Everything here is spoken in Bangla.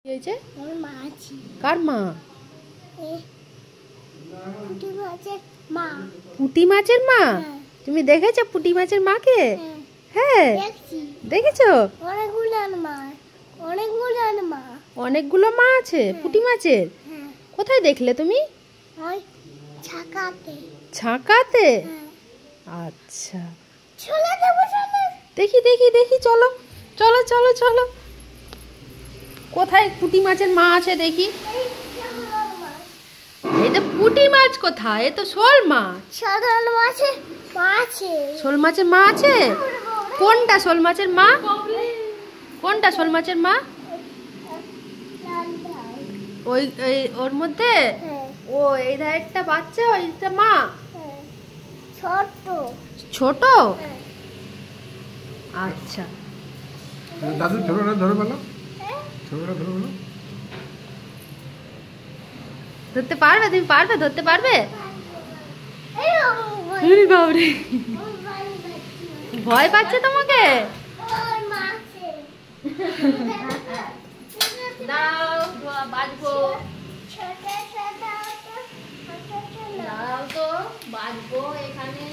হয়েছে? কার মা? পুঁটি মাছের মা। তুমি দেখেছো পুঁটি মাছের মাকে? হ্যাঁ দেখেছো? অনেকগুলো মা আছে পুঁটি মাছের। কোথায় দেখলে তুমি? ছাকাতে। আচ্ছা দেখি দেখি দেখি, চলো চলো চলো চলো। কোথায় পুঁটি মাছের মা আছে দেখি। এটা পুঁটি মাছ কোথায়? এ তো শোল মাছ। শোল মাছের মা আছে? কোনটা শোল মাছের মা? কোনটা শোল মাছের মা? ওই ওর মধ্যে। ও এই ধারেরটা বাচ্চা, ওইটা মা। ছোট। আচ্ছা দাদু ধরো না, ধরো বলো, ধরো না, ধরো বলো। ধরতে পারবে? তুমি পারবে? ধরতে পারবে? বাবরে, ভয় পাচ্ছে তোমাকে? দাও বাজবো, দাও তো বাজবো এখানে।